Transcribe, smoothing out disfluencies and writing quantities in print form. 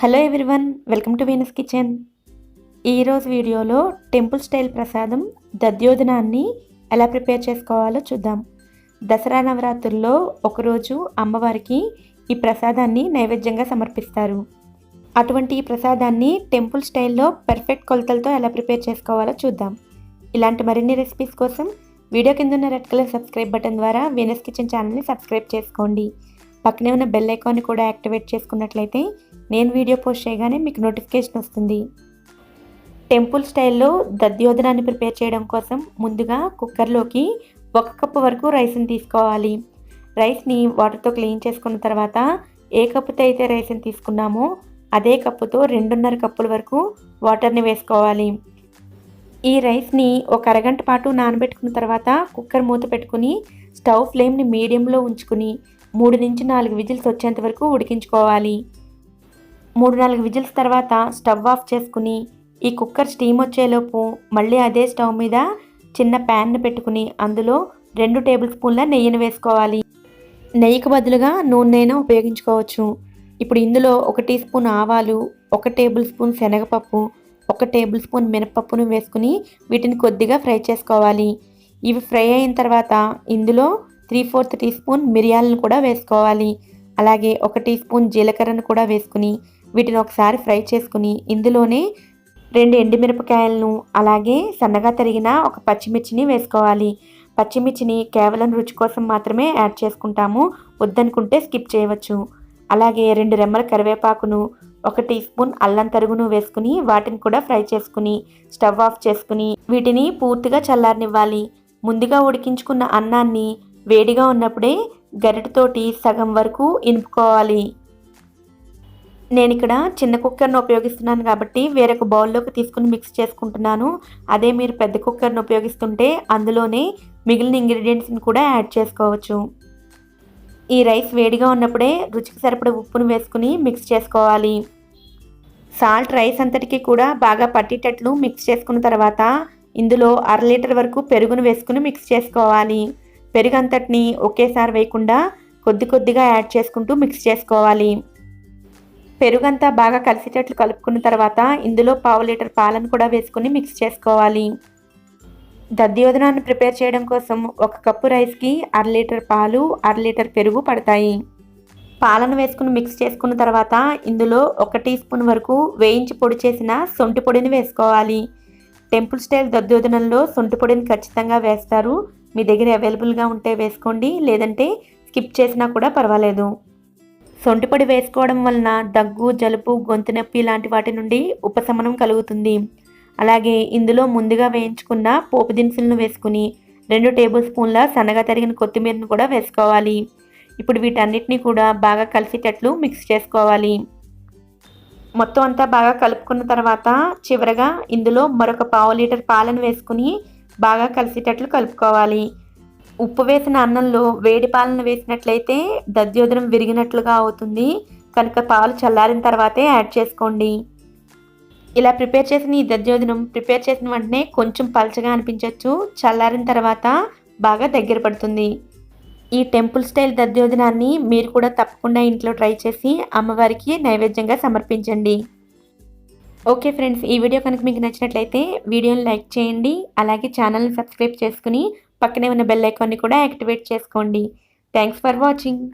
Hello everyone, welcome to Venus kitchen. ఈరోజు వీడియోలో temple style ప్రసాదం దధ్యోదనాన్ని ఎలా ప్రిపేర్ చేసుకోవాలో చూద్దాం. దసరా నవరాత్రుల్లో ఒకరోజు అమ్మవారికి ఈ ప్రసాదాన్ని నైవేద్యంగా సమర్పిస్తారు. అటువంటి ఈ ప్రసాదాన్ని టెంపుల్ స్టైల్లో పర్ఫెక్ట్ కొలతలతో ఎలా ప్రిపేర్ చేసుకోవాలో చూద్దాం. ఇలాంటి మరిన్ని రెసిపీస్ కోసం వీడియో కింద ఉన్న రెడ్ కలర్ సబ్స్క్రైబ్ బటన్ ద్వారా వీనస్ కిచెన్ ఛానల్ని సబ్స్క్రైబ్ చేసుకోండి. పక్కనే ఉన్న బెల్ ఐకాన్ని కూడా యాక్టివేట్ చేసుకున్నట్లయితే నేను వీడియో పోస్ట్ చేయగానే మీకు నోటిఫికేషన్ వస్తుంది. టెంపుల్ స్టైల్లో దధ్యోదనాన్ని ప్రిపేర్ చేయడం కోసం ముందుగా కుక్కర్లోకి 1 కప్పు వరకు రైస్ని తీసుకోవాలి. రైస్ని వాటర్తో క్లీన్ చేసుకున్న తర్వాత ఏ కప్పుతో అయితే రైస్ని తీసుకున్నామో అదే కప్పుతో 2.5 కప్పుల వరకు వాటర్ని వేసుకోవాలి. ఈ రైస్ని ఒక అరగంట పాటు నానబెట్టుకున్న తర్వాత కుక్కర్ మూత పెట్టుకుని స్టవ్ ఫ్లేమ్ని మీడియంలో ఉంచుకుని 3 నుంచి 4 విజిల్స్ వచ్చేంత వరకు ఉడికించుకోవాలి. 3-4 విజిల్స్ తర్వాత స్టవ్ ఆఫ్ చేసుకుని ఈ కుక్కర్ స్టీమ్ వచ్చేలోపు మళ్ళీ అదే స్టవ్ మీద చిన్న ప్యాన్ని పెట్టుకుని అందులో 2 టేబుల్ స్పూన్ల నెయ్యిని వేసుకోవాలి. నెయ్యికి బదులుగా నూనెనైనా ఉపయోగించుకోవచ్చు. ఇప్పుడు ఇందులో 1 టీ స్పూన్ ఆవాలు, 1 టేబుల్ స్పూన్ శనగపప్పు, 1 టేబుల్ స్పూన్ మినపప్పును వేసుకుని వీటిని కొద్దిగా ఫ్రై చేసుకోవాలి. ఇవి ఫ్రై అయిన తర్వాత ఇందులో 3/4 టీ స్పూన్ మిరియాలను కూడా వేసుకోవాలి. అలాగే 1 టీ స్పూన్ జీలకర్రను కూడా వేసుకుని వీటిని ఒకసారి ఫ్రై చేసుకుని ఇందులోనే 2 ఎండుమిరపకాయలను అలాగే సన్నగా తరిగిన 1 పచ్చిమిర్చిని వేసుకోవాలి. పచ్చిమిర్చిని కేవలం రుచి కోసం మాత్రమే యాడ్ చేసుకుంటాము, వద్దనుకుంటే స్కిప్ చేయవచ్చు. అలాగే 2 రెమ్మల కరివేపాకును, 1 టీ స్పూన్ అల్లం తరుగును వేసుకుని వాటిని కూడా ఫ్రై చేసుకుని స్టవ్ ఆఫ్ చేసుకుని వీటిని పూర్తిగా చల్లారనివ్వాలి. ముందుగా ఉడికించుకున్న అన్నాన్ని వేడిగా ఉన్నప్పుడే గరిటెతోటి సగం వరకు ఇనుపుకోవాలి. నేను ఇక్కడ చిన్న కుక్కర్ను ఉపయోగిస్తున్నాను కాబట్టి వేరొక బౌల్లోకి తీసుకుని మిక్స్ చేసుకుంటున్నాను. అదే మీరు పెద్ద కుక్కర్ను ఉపయోగిస్తుంటే అందులోనే మిగిలిన ఇంగ్రీడియంట్స్ని కూడా యాడ్ చేసుకోవచ్చు. ఈ రైస్ వేడిగా ఉన్నప్పుడే రుచికి సరిపడే ఉప్పును వేసుకుని మిక్స్ చేసుకోవాలి. సాల్ట్ రైస్ అంతటికి కూడా బాగా పట్టేటట్లు మిక్స్ చేసుకున్న తర్వాత ఇందులో 1/2 లీటర్ వరకు పెరుగును వేసుకుని మిక్స్ చేసుకోవాలి. పెరుగు అంతటిని ఒకేసారి వేయకుండా కొద్ది కొద్దిగా యాడ్ చేసుకుంటూ మిక్స్ చేసుకోవాలి. పెరుగంతా బాగా కలిసేటట్లు కలుపుకున్న తర్వాత ఇందులో 1/2 లీటర్ పాలను కూడా వేసుకుని మిక్స్ చేసుకోవాలి. దధ్యోదనాన్ని ప్రిపేర్ చేయడం కోసం 1 కప్పు రైస్కి 1/2 లీటర్ పాలు, 1/2 లీటర్ పెరుగు పడతాయి. పాలను వేసుకుని మిక్స్ చేసుకున్న తర్వాత ఇందులో 1 టీ స్పూన్ వరకు వేయించి పొడి చేసిన సొంటి పొడిని వేసుకోవాలి. టెంపుల్ స్టైల్ దధ్యోదనంలో సొంటి పొడిని ఖచ్చితంగా వేస్తారు. మీ దగ్గర అవైలబుల్గా ఉంటే వేసుకోండి, లేదంటే స్కిప్ చేసినా కూడా పర్వాలేదు. సొంటి పొడి వేసుకోవడం వలన దగ్గు, జలుబు, గొంతు నొప్పి లాంటి వాటి నుండి ఉపశమనం కలుగుతుంది. అలాగే ఇందులో ముందుగా వేయించుకున్న పోపు దినుసులను వేసుకుని 2 టేబుల్ స్పూన్ల సన్నగా తరిగిన కొత్తిమీరను కూడా వేసుకోవాలి. ఇప్పుడు వీటన్నిటిని కూడా బాగా కలిసేటట్లు మిక్స్ చేసుకోవాలి. మొత్తం అంతా బాగా కలుపుకున్న తర్వాత చివరగా ఇందులో మరొక 1/2 లీటర్ పాలను వేసుకుని బాగా కలిసేటట్లు కలుపుకోవాలి. ఉప్పు వేసిన అన్నంలో వేడి పాలను వేసినట్లయితే దధ్యోదనం విరిగినట్లుగా అవుతుంది కనుక పాలు చల్లారిన తర్వాతే యాడ్ చేసుకోండి. ఇలా ప్రిపేర్ చేసిన ఈ దధ్యోదనం ప్రిపేర్ చేసిన వెంటనే కొంచెం పలచగా అనిపించవచ్చు, చల్లారిన తర్వాత బాగా దగ్గర పడుతుంది. ఈ టెంపుల్ స్టైల్ దధ్యోదనాన్ని మీరు కూడా తప్పకుండా ఇంట్లో ట్రై చేసి అమ్మవారికి నైవేద్యంగా సమర్పించండి. ఓకే ఫ్రెండ్స్, ఈ వీడియో కనుక మీకు నచ్చినట్లయితే వీడియోని లైక్ చేయండి. అలాగే ఛానల్ని సబ్స్క్రైబ్ చేసుకుని పక్కనే ఉన్న బెల్ ఐకాన్ని కూడా యాక్టివేట్ చేసుకోండి. Thanks for watching.